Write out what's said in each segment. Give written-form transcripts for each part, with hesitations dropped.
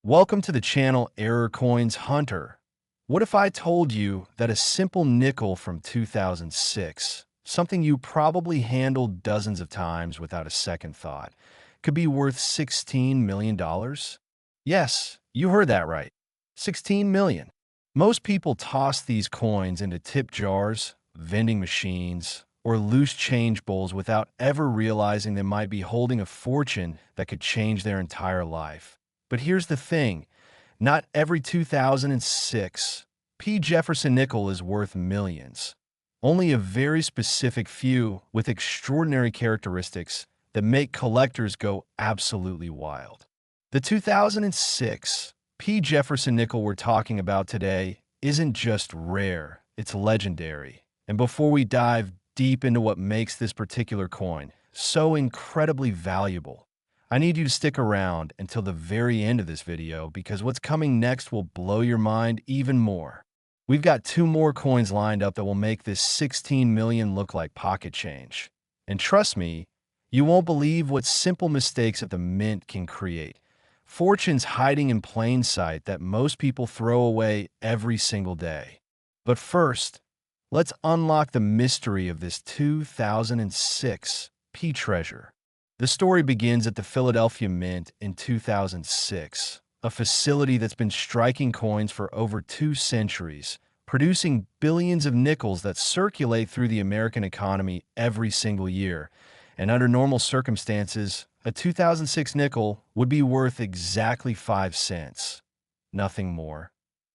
Welcome to the channel Error Coins Hunter. What if I told you that a simple nickel from 2006, something you probably handled dozens of times without a second thought, could be worth $16 million? Yes, you heard that right. 16 million. Most people toss these coins into tip jars, vending machines, or loose change bowls without ever realizing they might be holding a fortune that could change their entire life. But here's the thing, not every 2006 Jefferson Nickel is worth millions. Only a very specific few with extraordinary characteristics that make collectors go absolutely wild. The 2006 Jefferson Nickel we're talking about today isn't just rare, it's legendary. And before we dive deep into what makes this particular coin so incredibly valuable, I need you to stick around until the very end of this video because what's coming next will blow your mind even more. We've got two more coins lined up that will make this 16 million look like pocket change. And trust me, you won't believe what simple mistakes at the mint can create. Fortunes hiding in plain sight that most people throw away every single day. But first, let's unlock the mystery of this 2006 treasure. The story begins at the Philadelphia Mint in 2006, a facility that's been striking coins for over 2 centuries, producing billions of nickels that circulate through the American economy every single year. And under normal circumstances, a 2006 nickel would be worth exactly 5 cents. Nothing more,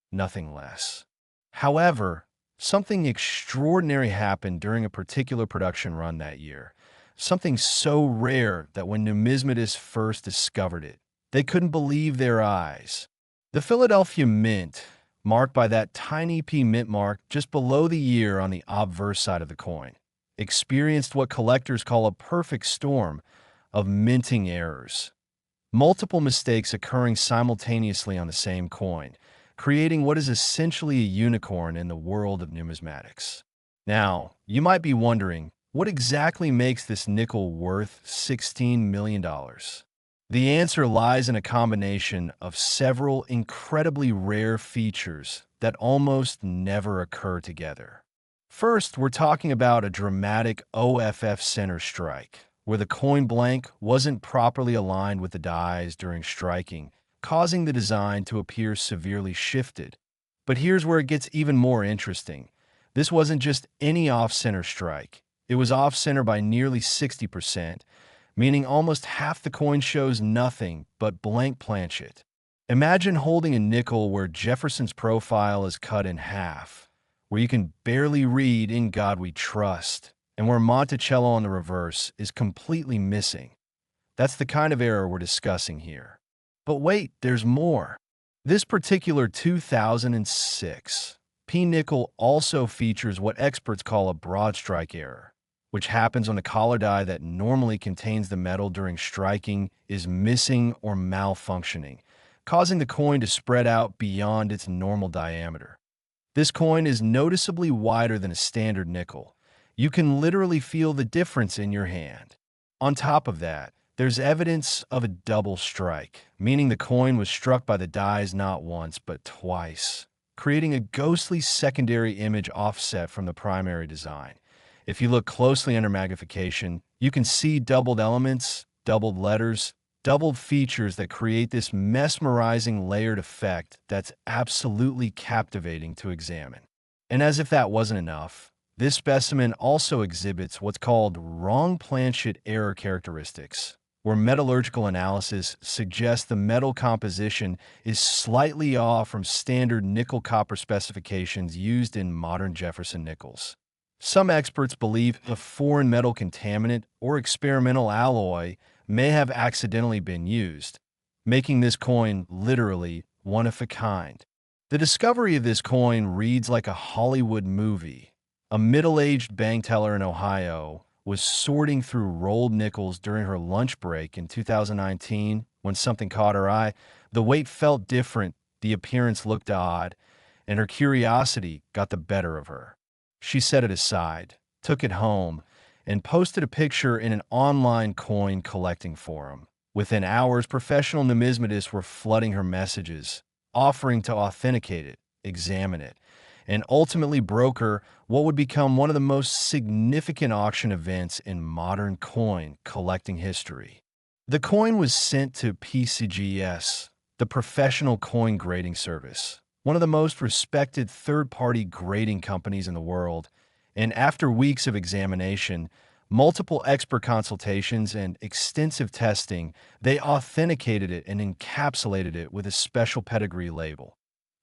nothing less. However, something extraordinary happened during a particular production run that year. Something so rare that when numismatists first discovered it, they couldn't believe their eyes. The Philadelphia Mint, marked by that tiny P mint mark just below the year on the obverse side of the coin, experienced what collectors call a perfect storm of minting errors. Multiple mistakes occurring simultaneously on the same coin, creating what is essentially a unicorn in the world of numismatics. Now, you might be wondering, what exactly makes this nickel worth $16 million? The answer lies in a combination of several incredibly rare features that almost never occur together. First, we're talking about a dramatic OFF center strike, where the coin blank wasn't properly aligned with the dies during striking, causing the design to appear severely shifted. But here's where it gets even more interesting. This wasn't just any off-center strike. It was off-center by nearly 60%, meaning almost half the coin shows nothing but blank planchet. Imagine holding a nickel where Jefferson's profile is cut in half, where you can barely read "In God We Trust," and where Monticello on the reverse is completely missing. That's the kind of error we're discussing here. But wait, there's more. This particular 2006 nickel also features what experts call a broad strike error, which happens when a collar die that normally contains the metal during striking is missing or malfunctioning, causing the coin to spread out beyond its normal diameter. This coin is noticeably wider than a standard nickel. You can literally feel the difference in your hand. On top of that, there's evidence of a double strike, meaning the coin was struck by the dies not once but twice, creating a ghostly secondary image offset from the primary design. If you look closely under magnification, you can see doubled elements, doubled letters, doubled features that create this mesmerizing layered effect that's absolutely captivating to examine. And as if that wasn't enough, this specimen also exhibits what's called wrong planchet error characteristics, where metallurgical analysis suggests the metal composition is slightly off from standard nickel-copper specifications used in modern Jefferson Nickels. Some experts believe a foreign metal contaminant or experimental alloy may have accidentally been used, making this coin literally one of a kind. The discovery of this coin reads like a Hollywood movie. A middle-aged bank teller in Ohio was sorting through rolled nickels during her lunch break in 2019 when something caught her eye. The weight felt different, the appearance looked odd, and her curiosity got the better of her. She set it aside, took it home, and posted a picture in an online coin collecting forum. Within hours, professional numismatists were flooding her messages, offering to authenticate it, examine it, and ultimately broker what would become one of the most significant auction events in modern coin collecting history. The coin was sent to PCGS, the professional coin grading service, one of the most respected third-party grading companies in the world, and after weeks of examination, multiple expert consultations, and extensive testing, they authenticated it and encapsulated it with a special pedigree label.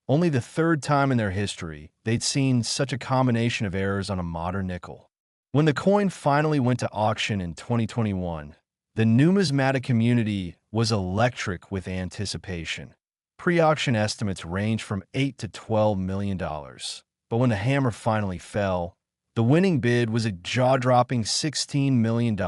Only the third time in their history they'd seen such a combination of errors on a modern nickel. When the coin finally went to auction in 2021, the numismatic community was electric with anticipation. Pre-auction estimates ranged from $8 to $12 million. But when the hammer finally fell, the winning bid was a jaw-dropping $16 million,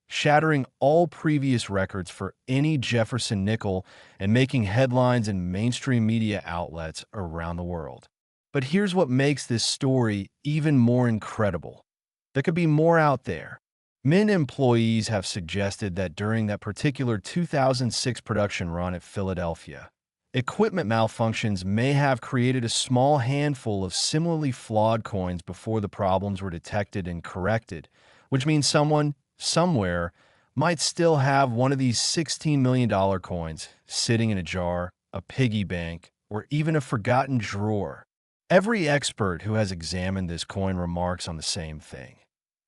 shattering all previous records for any Jefferson Nickel and making headlines in mainstream media outlets around the world. But here's what makes this story even more incredible. There could be more out there. Mint employees have suggested that during that particular 2006 production run at Philadelphia, equipment malfunctions may have created a small handful of similarly flawed coins before the problems were detected and corrected, which means someone, somewhere, might still have one of these $16 million coins sitting in a jar, a piggy bank, or even a forgotten drawer. Every expert who has examined this coin remarks on the same thing.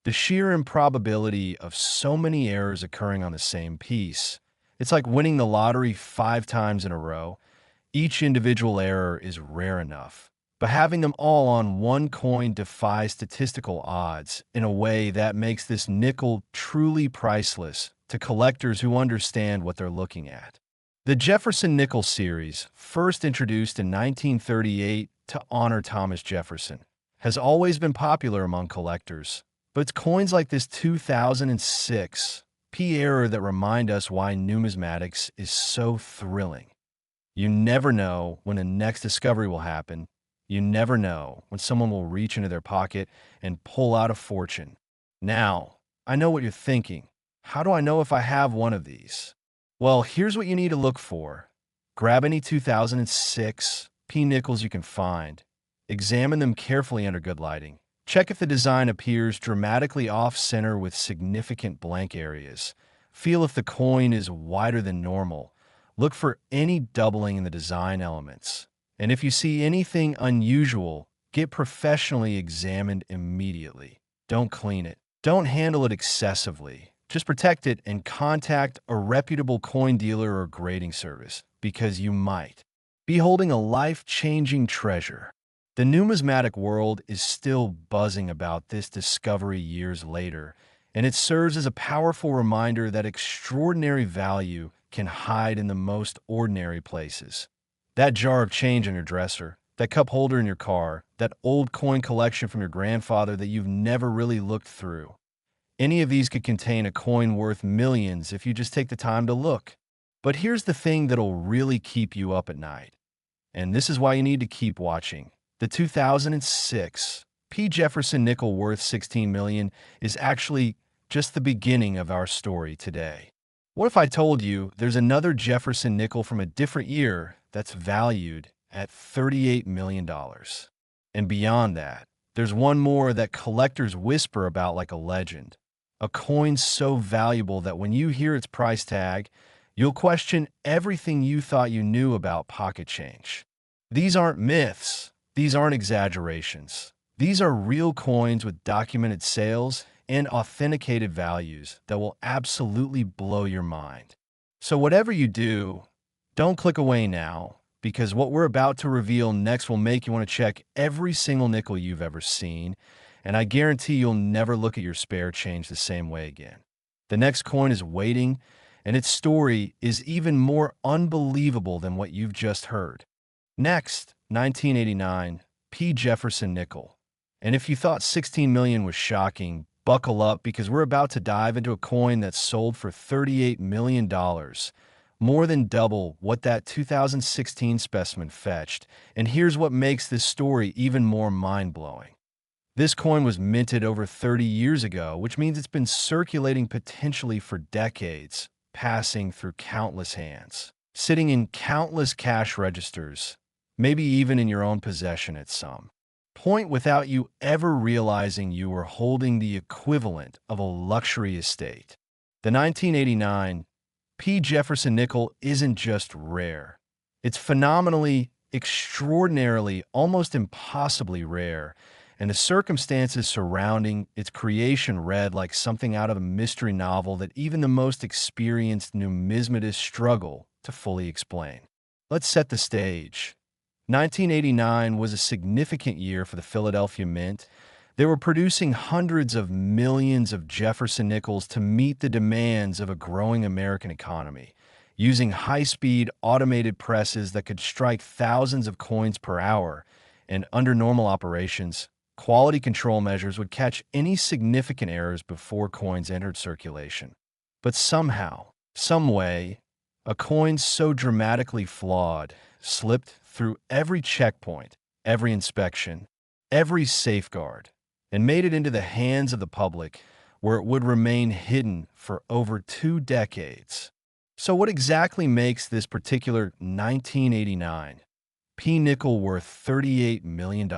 The sheer improbability of so many errors occurring on the same piece. It's like winning the lottery 5 times in a row. Each individual error is rare enough, but having them all on one coin defies statistical odds in a way that makes this nickel truly priceless to collectors who understand what they're looking at. The Jefferson Nickel series, first introduced in 1938 to honor Thomas Jefferson, has always been popular among collectors, but it's coins like this 2006 P error that remind us why numismatics is so thrilling. You never know when the next discovery will happen. You never know when someone will reach into their pocket and pull out a fortune. Now, I know what you're thinking. How do I know if I have one of these? Well, here's what you need to look for. Grab any 2006 P nickels you can find. Examine them carefully under good lighting. Check if the design appears dramatically off-center with significant blank areas. Feel if the coin is wider than normal. Look for any doubling in the design elements. And if you see anything unusual, get professionally examined immediately. Don't clean it. Don't handle it excessively. Just protect it and contact a reputable coin dealer or grading service, because you might be holding a life-changing treasure. The numismatic world is still buzzing about this discovery years later, and it serves as a powerful reminder that extraordinary value can hide in the most ordinary places. That jar of change on your dresser, that cup holder in your car, that old coin collection from your grandfather that you've never really looked through. Any of these could contain a coin worth millions if you just take the time to look. But here's the thing that'll really keep you up at night. And this is why you need to keep watching. The 2006 P. Jefferson Nickel worth $16 million is actually just the beginning of our story today. What if I told you there's another Jefferson Nickel from a different year that's valued at $38 million? And beyond that, there's one more that collectors whisper about like a legend. A coin so valuable that when you hear its price tag, you'll question everything you thought you knew about pocket change. These aren't myths. These aren't exaggerations. These are real coins with documented sales and authenticated values that will absolutely blow your mind. So whatever you do, don't click away now, because what we're about to reveal next will make you want to check every single nickel you've ever seen, and I guarantee you'll never look at your spare change the same way again. The next coin is waiting, and its story is even more unbelievable than what you've just heard. Next, 1989, P. Jefferson Nickel. And if you thought 16 million was shocking, buckle up, because we're about to dive into a coin that sold for $38 million, more than double what that 2016 specimen fetched. And here's what makes this story even more mind-blowing. This coin was minted over 30 years ago, which means it's been circulating potentially for decades. passing through countless hands, sitting in countless cash registers, maybe even in your own possession at some point without you ever realizing you were holding the equivalent of a luxury estate. The 1989 P. Jefferson Nickel isn't just rare. It's phenomenally, extraordinarily, almost impossibly rare, and the circumstances surrounding its creation read like something out of a mystery novel that even the most experienced numismatists struggle to fully explain. Let's set the stage. 1989 was a significant year for the Philadelphia Mint. They were producing hundreds of millions of Jefferson Nickels to meet the demands of a growing American economy, using high-speed automated presses that could strike thousands of coins per hour, and under normal operations, quality control measures would catch any significant errors before coins entered circulation. But somehow, some way, a coin so dramatically flawed slipped through every checkpoint, every inspection, every safeguard, and made it into the hands of the public, where it would remain hidden for over 2 decades. So what exactly makes this particular 1989 P nickel worth $38 million?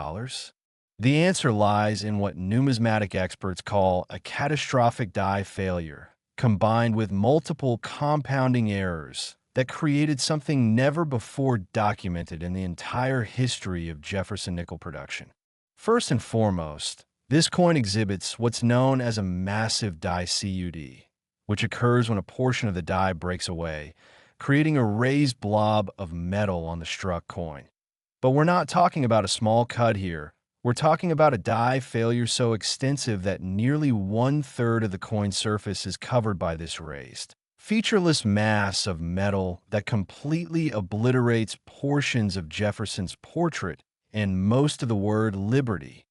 The answer lies in what numismatic experts call a catastrophic die failure, combined with multiple compounding errors that created something never before documented in the entire history of Jefferson nickel production. First and foremost, this coin exhibits what's known as a massive die CUD, which occurs when a portion of the die breaks away, creating a raised blob of metal on the struck coin. But we're not talking about a small cut here. We're talking about a die failure so extensive that nearly 1/3 of the coin surface is covered by this raised, featureless mass of metal that completely obliterates portions of Jefferson's portrait and most of the word liberty.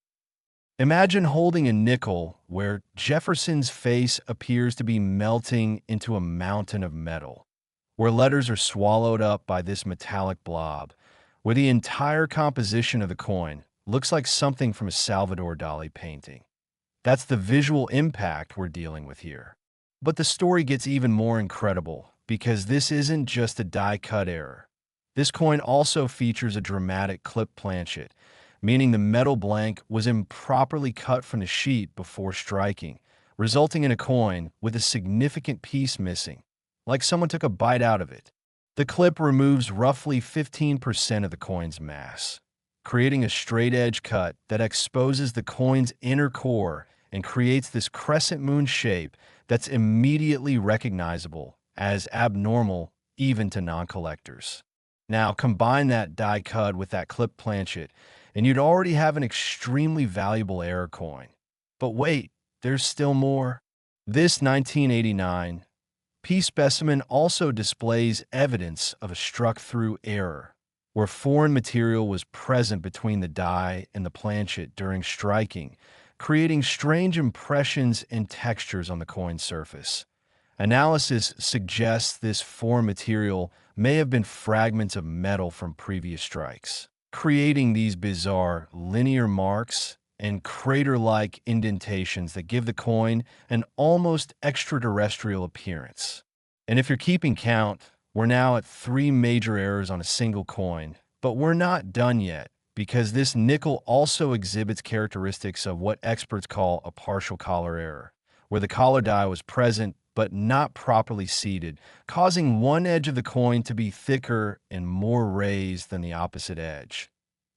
Imagine holding a nickel where Jefferson's face appears to be melting into a mountain of metal, where letters are swallowed up by this metallic blob, where the entire composition of the coin looks like something from a Salvador Dali painting. That's the visual impact we're dealing with here. But the story gets even more incredible, because this isn't just a die-cut error. This coin also features a dramatic clip planchet, meaning the metal blank was improperly cut from the sheet before striking, resulting in a coin with a significant piece missing, like someone took a bite out of it. The clip removes roughly 15% of the coin's mass, creating a straight-edge cut that exposes the coin's inner core and creates this crescent moon shape that's immediately recognizable as abnormal even to non-collectors. Now, combine that die cut with that clip planchet, and you'd already have an extremely valuable error coin. But wait, there's still more. This 1989 P specimen also displays evidence of a struck-through error, where foreign material was present between the die and the planchet during striking, creating strange impressions and textures on the coin surface. Analysis suggests this foreign material may have been fragments of metal from previous strikes, creating these bizarre linear marks and crater-like indentations that give the coin an almost extraterrestrial appearance. And if you're keeping count, we're now at 3 major errors on a single coin, but we're not done yet, because this nickel also exhibits characteristics of what experts call a partial collar error, where the collar die was present but not properly seated, causing one edge of the coin to be thicker and more raised than the opposite edge.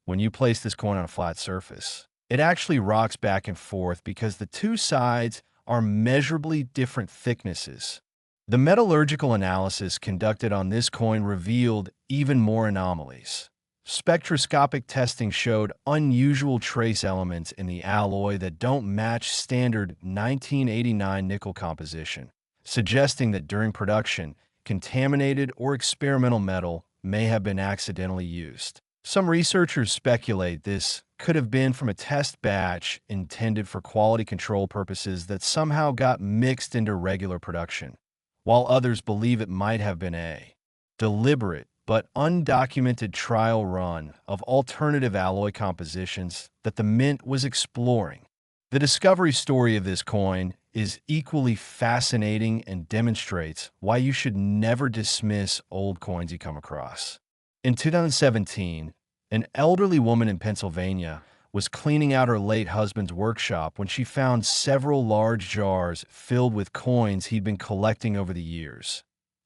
When you place this coin on a flat surface, it actually rocks back and forth because the two sides are measurably different thicknesses. The metallurgical analysis conducted on this coin revealed even more anomalies. Spectroscopic testing showed unusual trace elements in the alloy that don't match standard 1989 nickel composition, suggesting that during production, contaminated or experimental metal may have been accidentally used. Some researchers speculate this could have been from a test batch intended for quality control purposes that somehow got mixed into regular production, while others believe it might have been a deliberate but undocumented trial run of alternative alloy compositions that the Mint was exploring. The discovery story of this coin is equally fascinating and demonstrates why you should never dismiss old coins you come across. In 2017, an elderly woman in Pennsylvania was cleaning out her late husband's workshop when she found several large jars filled with coins he'd been collecting over the years.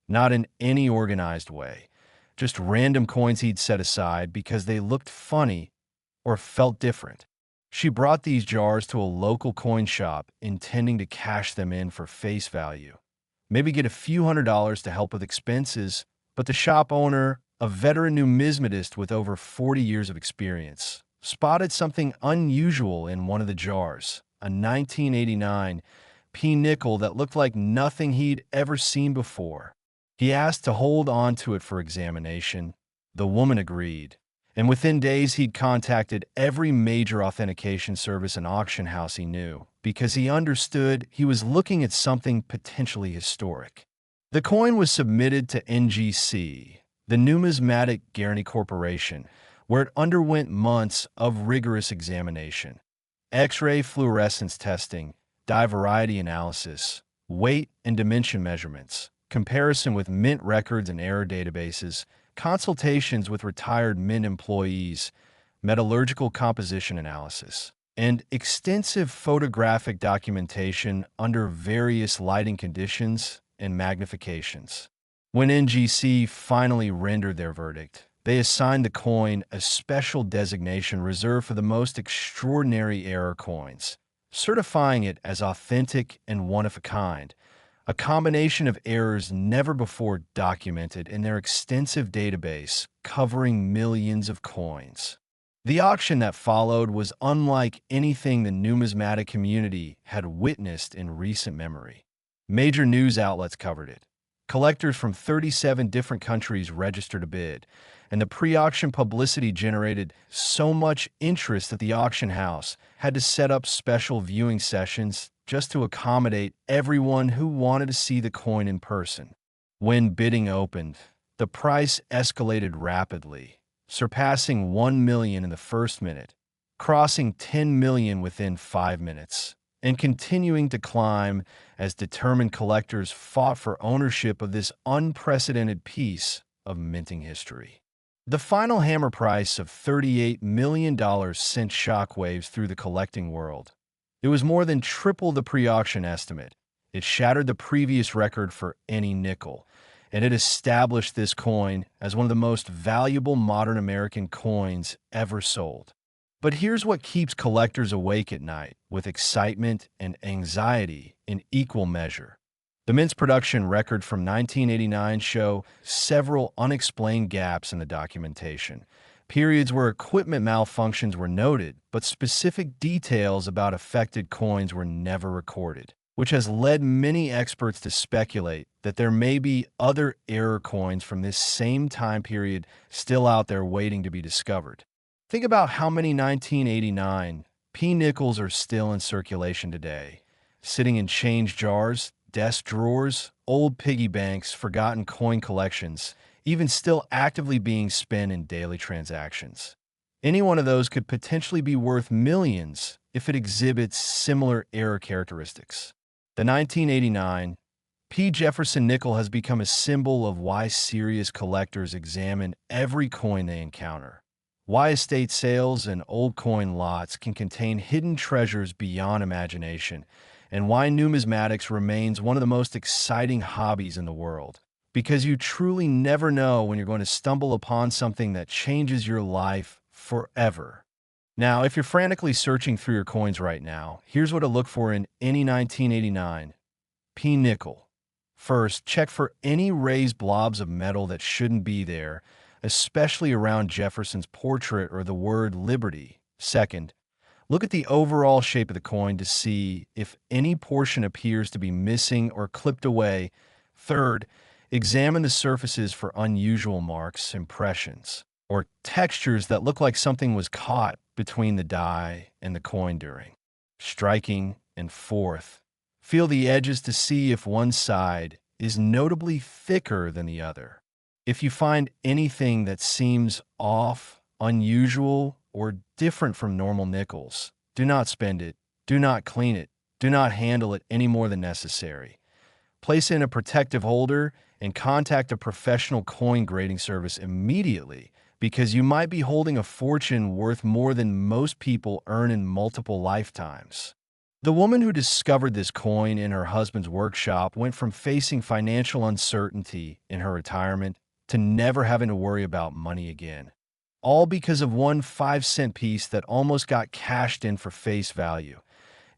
Not in any organized way, just random coins he'd set aside because they looked funny or felt different. She brought these jars to a local coin shop, intending to cash them in for face value. Maybe get a few $100s to help with expenses, but the shop owner, a veteran numismatist with over 40 years of experience, spotted something unusual in one of the jars, a 1989 nickel that looked like nothing he'd ever seen before. He asked to hold on to it for examination. The woman agreed, and within days he'd contacted every major authentication service and auction house he knew, because he understood he was looking at something potentially historic. The coin was submitted to NGC, the Numismatic Guarantee Corporation, where it underwent months of rigorous examination, X-ray fluorescence testing, dye variety analysis, weight and dimension measurements, comparison with mint records and error databases, consultations with retired mint employees, metallurgical composition analysis, and extensive photographic documentation under various lighting conditions and magnifications. When NGC finally rendered their verdict, they assigned the coin a special designation reserved for the most extraordinary error coins, certifying it as authentic and one of a kind, a combination of errors never before documented in their extensive database covering millions of coins. The auction that followed was unlike anything the numismatic community had witnessed in recent memory. Major news outlets covered it. Collectors from 37 different countries registered a bid, and the pre-auction publicity generated so much interest that the auction house had to set up special viewing sessions just to accommodate everyone who wanted to see the coin in person. When bidding opened, the price escalated rapidly, surpassing $1 million in the first minute, crossing $10 million within 5 minutes, and continuing to climb as determined collectors fought for ownership of this unprecedented piece of minting history. The final hammer price of $38 million sent shockwaves through the collecting world. It was more than triple the pre-auction estimate. It shattered the previous record for any nickel, and it established this coin as one of the most valuable modern American coins ever sold. But here's what keeps collectors awake at night, with excitement and anxiety in equal measure. The mint's production record from 1989 show several unexplained gaps in the documentation, periods where equipment malfunctions were noted, but specific details about affected coins were never recorded, which has led many experts to speculate that there may be other error coins from this same time period still out there waiting to be discovered. Think about how many 1989 nickels are still in circulation today, sitting in change jars, desk drawers, old piggy banks, forgotten coin collections, even still actively being spent in daily transactions. Any one of those could potentially be worth millions if it exhibits similar error characteristics. The 1989 Jefferson Nickel has become a symbol of why serious collectors examine every coin they encounter, why estate sales and old coin lots can contain hidden treasures beyond imagination, and why numismatics remains one of the most exciting hobbies in the world. Because you truly never know when you're going to stumble upon something that changes your life forever. Now, if you're frantically searching through your coins right now, here's what to look for in any 1989 nickel. First, check for any raised blobs of metal that shouldn't be there, especially around Jefferson's portrait or the word liberty. Second, look at the overall shape of the coin to see if any portion appears to be missing or clipped away. Third, examine the surfaces for unusual marks, impressions, or textures that look like something was caught between the die and the coin during striking. And fourth, feel the edges to see if one side is notably thicker than the other. If you find anything that seems off, unusual, or different from normal nickels, do not spend it, do not clean it, Do not handle it any more than necessary. Place it in a protective holder and contact a professional coin grading service immediately, because you might be holding a fortune worth more than most people earn in multiple lifetimes. The woman who discovered this coin in her husband's workshop went from facing financial uncertainty in her retirement to never having to worry about money again, all because of one 5-cent piece that almost got cashed in for face value.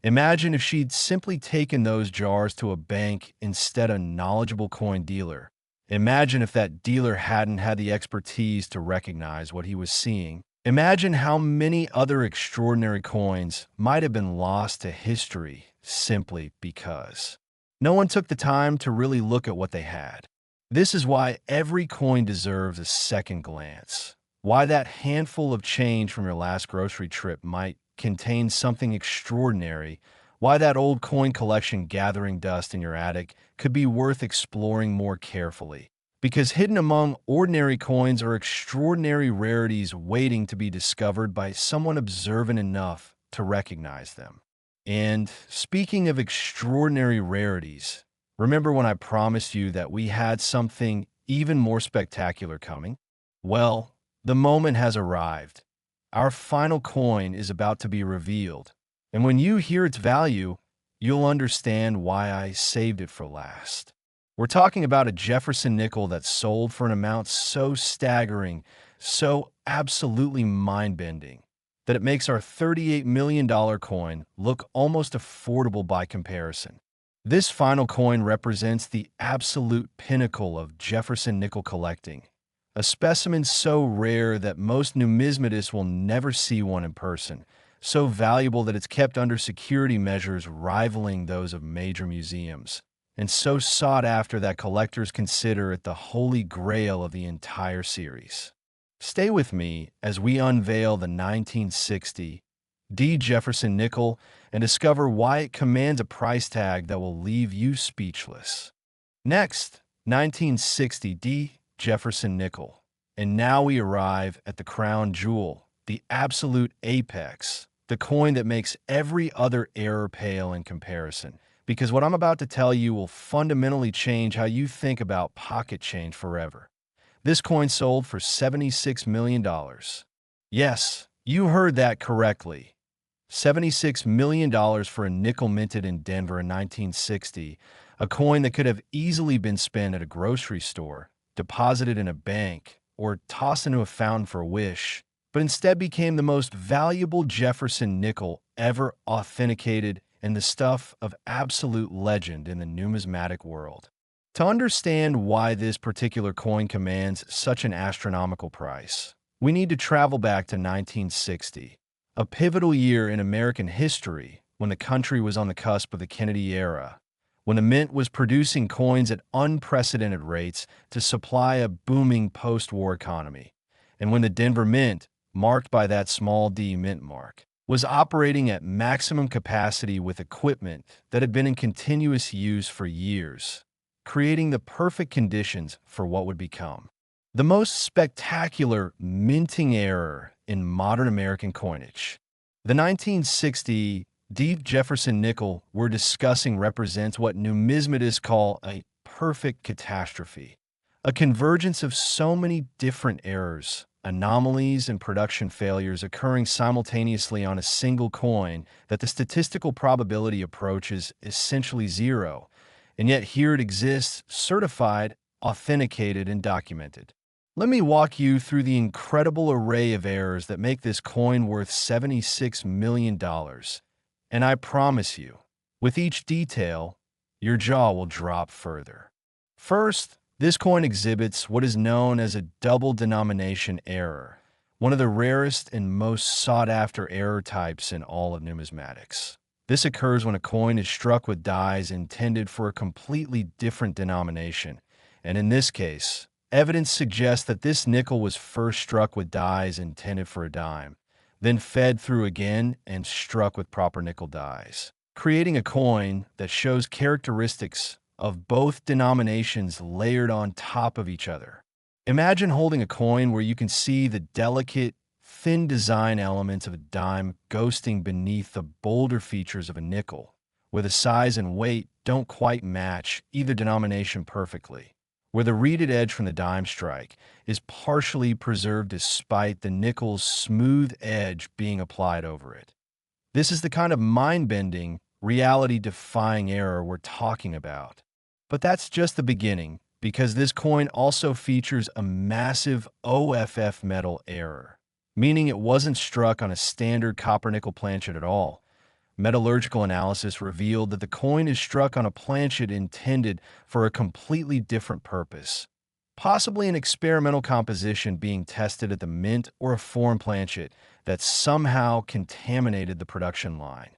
Imagine if she'd simply taken those jars to a bank instead of a knowledgeable coin dealer. Imagine if that dealer hadn't had the expertise to recognize what he was seeing. Imagine how many other extraordinary coins might have been lost to history simply because no one took the time to really look at what they had. This is why every coin deserves a second glance. Why that handful of change from your last grocery trip might contain something extraordinary. Why that old coin collection gathering dust in your attic could be worth exploring more carefully. Because hidden among ordinary coins are extraordinary rarities waiting to be discovered by someone observant enough to recognize them. And speaking of extraordinary rarities, remember when I promised you that we had something even more spectacular coming? Well, the moment has arrived. Our final coin is about to be revealed, and when you hear its value, you'll understand why I saved it for last. We're talking about a Jefferson nickel that sold for an amount so staggering, so absolutely mind-bending, that it makes our $38 million coin look almost affordable by comparison. This final coin represents the absolute pinnacle of Jefferson nickel collecting. A specimen so rare that most numismatists will never see one in person, so valuable that it's kept under security measures rivaling those of major museums, and so sought after that collectors consider it the holy grail of the entire series. Stay with me as we unveil the 1960 D. Jefferson Nickel and discover why it commands a price tag that will leave you speechless. Next, 1960 D. Jefferson Nickel. And now we arrive at the crown jewel, the absolute apex, the coin that makes every other error pale in comparison. Because what I'm about to tell you will fundamentally change how you think about pocket change forever. This coin sold for $76 million. Yes, you heard that correctly. $76 million for a nickel minted in Denver in 1960, a coin that could have easily been spent at a grocery store, deposited in a bank, or tossed into a fountain for a wish, but instead became the most valuable Jefferson nickel ever authenticated and the stuff of absolute legend in the numismatic world. To understand why this particular coin commands such an astronomical price, we need to travel back to 1960, a pivotal year in American history when the country was on the cusp of the Kennedy era, when the mint was producing coins at unprecedented rates to supply a booming post-war economy, and when the Denver Mint, marked by that small d mint mark, was operating at maximum capacity with equipment that had been in continuous use for years, creating the perfect conditions for what would become the most spectacular minting era in modern American coinage. The 1960 D. Jefferson Nickel we're discussing represents what numismatists call a perfect catastrophe, a convergence of so many different errors, anomalies, and production failures occurring simultaneously on a single coin that the statistical probability approaches essentially zero, and yet here it exists, certified, authenticated, and documented. Let me walk you through the incredible array of errors that make this coin worth $76 million. And I promise you, with each detail, your jaw will drop further. First, this coin exhibits what is known as a double denomination error, one of the rarest and most sought-after error types in all of numismatics. This occurs when a coin is struck with dies intended for a completely different denomination, and in this case, evidence suggests that this nickel was first struck with dies intended for a dime, then fed through again and struck with proper nickel dies, creating a coin that shows characteristics of both denominations layered on top of each other. Imagine holding a coin where you can see the delicate, thin design elements of a dime ghosting beneath the bolder features of a nickel, where the size and weight don't quite match either denomination perfectly, where the reeded edge from the dime strike is partially preserved despite the nickel's smooth edge being applied over it. This is the kind of mind-bending, reality-defying error we're talking about. But that's just the beginning, because this coin also features a massive OFF metal error, meaning it wasn't struck on a standard copper-nickel planchet at all. Metallurgical analysis revealed that the coin is struck on a planchet intended for a completely different purpose, possibly an experimental composition being tested at the mint or a foreign planchet that somehow contaminated the production line.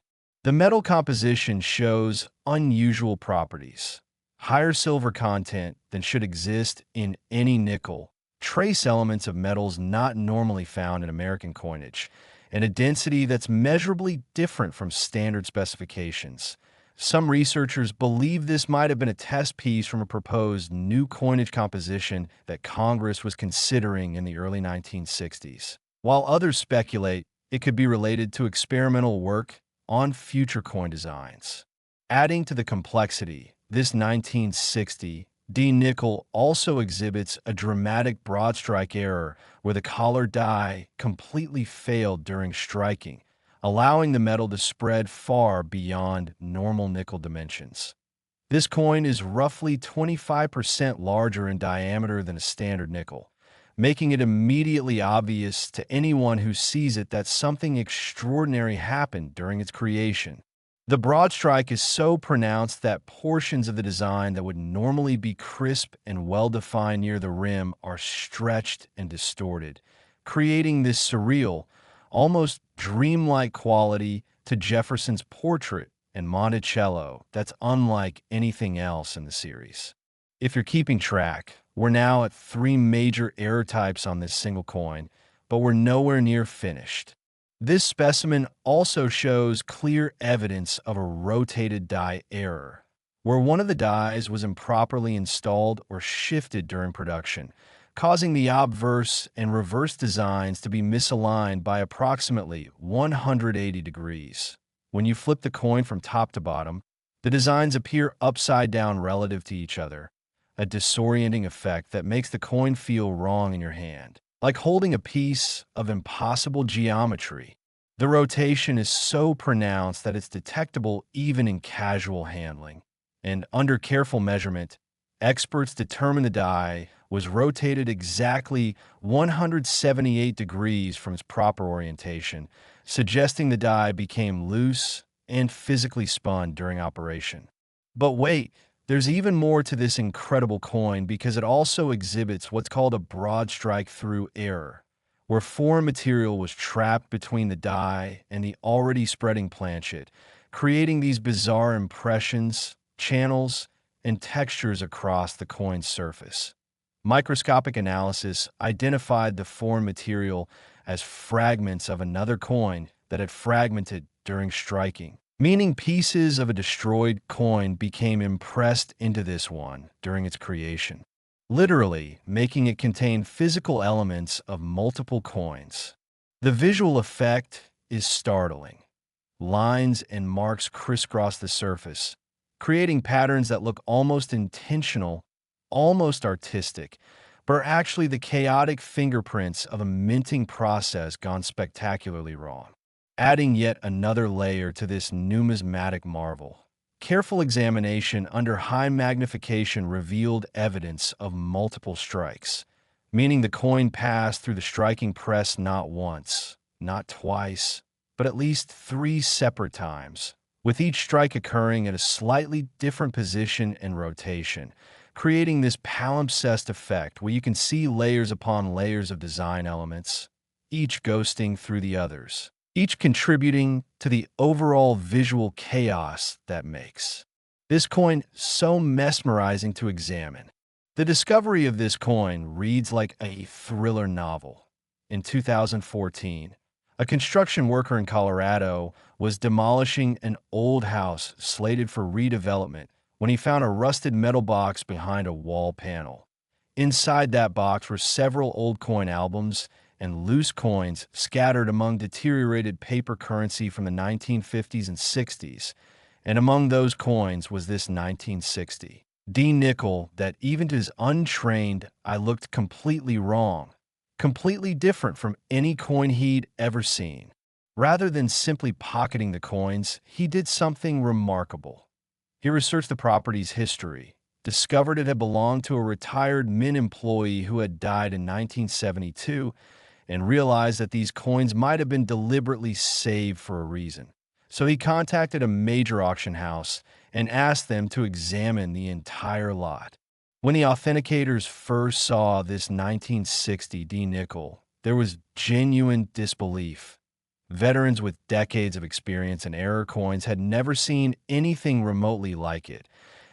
The metal composition shows unusual properties: higher silver content than should exist in any nickel, trace elements of metals not normally found in American coinage, and a density that's measurably different from standard specifications. Some researchers believe this might have been a test piece from a proposed new coinage composition that Congress was considering in the early 1960s, while others speculate it could be related to experimental work on future coin designs. Adding to the complexity, this 1960 D nickel also exhibits a dramatic broad strike error where the collar die completely failed during striking, allowing the metal to spread far beyond normal nickel dimensions. This coin is roughly 25% larger in diameter than a standard nickel, making it immediately obvious to anyone who sees it that something extraordinary happened during its creation. The broad strike is so pronounced that portions of the design that would normally be crisp and well-defined near the rim are stretched and distorted, creating this surreal, almost dreamlike quality to Jefferson's portrait and Monticello that's unlike anything else in the series. If you're keeping track, we're now at 3 major error types on this single coin, but we're nowhere near finished. This specimen also shows clear evidence of a rotated die error, where one of the dies was improperly installed or shifted during production, causing the obverse and reverse designs to be misaligned by approximately 180 degrees. When you flip the coin from top to bottom, the designs appear upside down relative to each other, a disorienting effect that makes the coin feel wrong in your hand, like holding a piece of impossible geometry. The rotation is so pronounced that it's detectable even in casual handling, and under careful measurement, experts determine the die was rotated exactly 178 degrees from its proper orientation, suggesting the die became loose and physically spun during operation. But wait, there's even more to this incredible coin because it also exhibits what's called a broad strike through error, where foreign material was trapped between the die and the already spreading planchet, creating these bizarre impressions, channels, and textures across the coin's surface. Microscopic analysis identified the foreign material as fragments of another coin that had fragmented during striking, meaning pieces of a destroyed coin became impressed into this one during its creation, literally making it contain physical elements of multiple coins. The visual effect is startling. Lines and marks crisscross the surface, creating patterns that look almost intentional, almost artistic, but are actually the chaotic fingerprints of a minting process gone spectacularly wrong, adding yet another layer to this numismatic marvel. Careful examination under high magnification revealed evidence of multiple strikes, meaning the coin passed through the striking press not once, not twice, but at least 3 separate times, with each strike occurring at a slightly different position and rotation, creating this palimpsest effect where you can see layers upon layers of design elements, each ghosting through the others, each contributing to the overall visual chaos that makes this coin so mesmerizing to examine. The discovery of this coin reads like a thriller novel. In 2014, a construction worker in Colorado was demolishing an old house slated for redevelopment when he found a rusted metal box behind a wall panel. Inside that box were several old coin albums and loose coins scattered among deteriorated paper currency from the 1950s and 60s, And among those coins was this 1960 D nickel that even to his untrained eye looked completely wrong, completely different from any coin he'd ever seen. Rather than simply pocketing the coins, he did something remarkable. He researched the property's history, discovered it had belonged to a retired mint employee who had died in 1972, and realized that these coins might have been deliberately saved for a reason. So he contacted a major auction house and asked them to examine the entire lot. When the authenticators first saw this 1960 D nickel, there was genuine disbelief. Veterans with decades of experience in error coins had never seen anything remotely like it,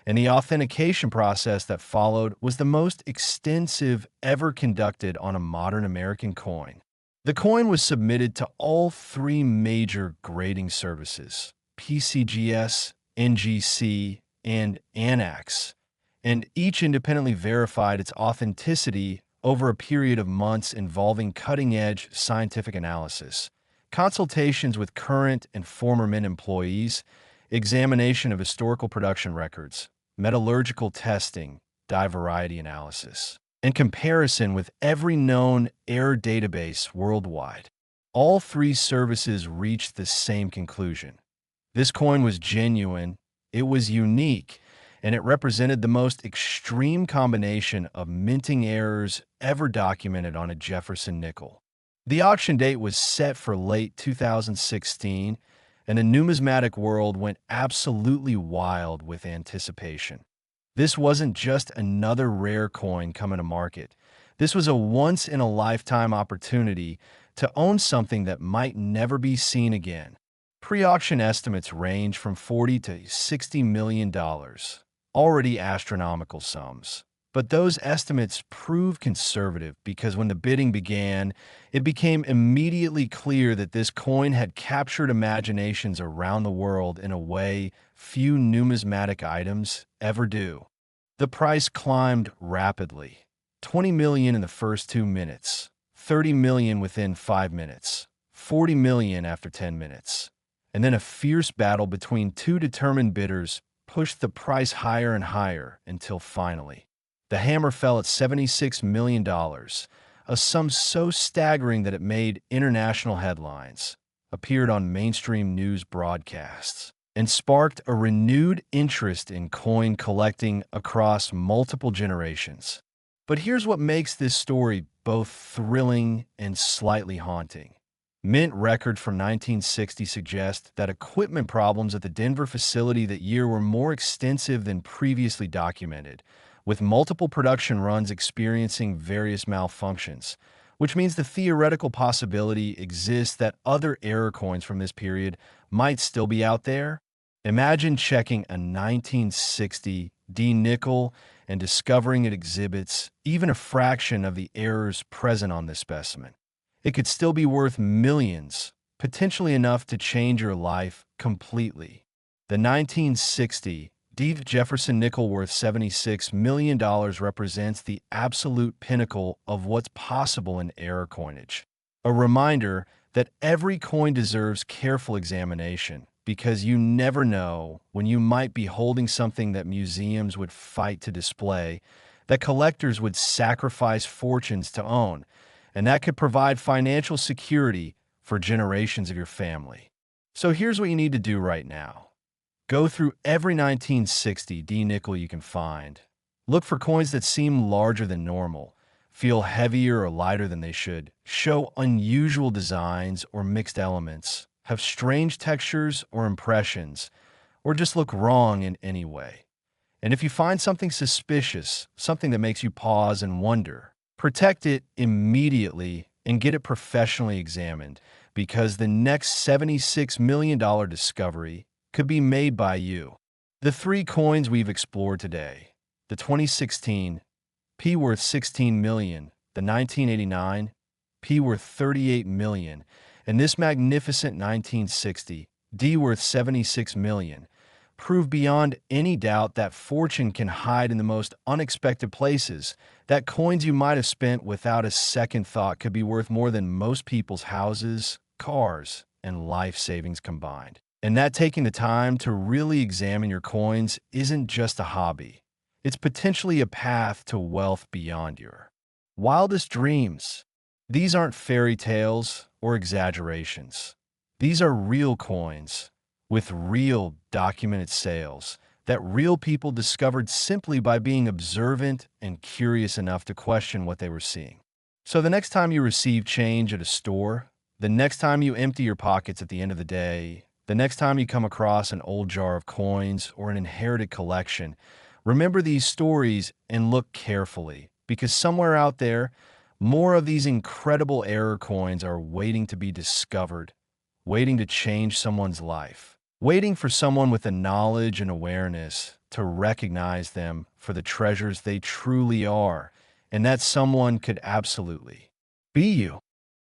and the authentication process that followed was the most extensive ever conducted on a modern American coin. The coin was submitted to all three major grading services, PCGS, NGC, and ANAX, and each independently verified its authenticity over a period of months involving cutting-edge scientific analysis, consultations with current and former Mint employees, examination of historical production records, metallurgical testing, dye variety analysis, and comparison with every known error database worldwide. All three services reached the same conclusion. This coin was genuine, it was unique, and it represented the most extreme combination of minting errors ever documented on a Jefferson nickel. The auction date was set for late 2016, and the numismatic world went absolutely wild with anticipation. This wasn't just another rare coin coming to market. This was a once-in-a-lifetime opportunity to own something that might never be seen again. Pre-auction estimates range from $40 to $60 million, already astronomical sums. But those estimates proved conservative because when the bidding began, it became immediately clear that this coin had captured imaginations around the world in a way few numismatic items ever do. The price climbed rapidly. $20 million in the first 2 minutes, $30 million within 5 minutes, $40 million after 10 minutes. And then a fierce battle between two determined bidders pushed the price higher and higher until finally, the hammer fell at $76 million, a sum so staggering that it made international headlines, appeared on mainstream news broadcasts, and sparked a renewed interest in coin collecting across multiple generations. But here's what makes this story both thrilling and slightly haunting. Mint record from 1960 suggests that equipment problems at the Denver facility that year were more extensive than previously documented, with multiple production runs experiencing various malfunctions, which means the theoretical possibility exists that other error coins from this period might still be out there. Imagine checking a 1960 D nickel and discovering it exhibits even a fraction of the errors present on this specimen. It could still be worth millions, potentially enough to change your life completely. The 1960 D Jefferson Nickel worth $76 million represents the absolute pinnacle of what's possible in error coinage. A reminder that every coin deserves careful examination because you never know when you might be holding something that museums would fight to display, that collectors would sacrifice fortunes to own, and that could provide financial security for generations of your family. So here's what you need to do right now. Go through every 1960 D nickel you can find. Look for coins that seem larger than normal, feel heavier or lighter than they should, show unusual designs or mixed elements, have strange textures or impressions, or just look wrong in any way. And if you find something suspicious, something that makes you pause and wonder, protect it immediately and get it professionally examined, because the next $76 million discovery could be made by you. The three coins we've explored today, the 2016 P worth $16 million, the 1989 P worth $38 million, and this magnificent 1960 D worth $76 million, prove beyond any doubt that fortune can hide in the most unexpected places, that coins you might have spent without a second thought could be worth more than most people's houses, cars, and life savings combined. And that taking the time to really examine your coins isn't just a hobby. It's potentially a path to wealth beyond your wildest dreams. These aren't fairy tales or exaggerations. These are real coins with real documented sales that real people discovered simply by being observant and curious enough to question what they were seeing. So the next time you receive change at a store, the next time you empty your pockets at the end of the day, the next time you come across an old jar of coins or an inherited collection, remember these stories and look carefully, because somewhere out there, more of these incredible error coins are waiting to be discovered, waiting to change someone's life, waiting for someone with the knowledge and awareness to recognize them for the treasures they truly are. And that someone could absolutely be you.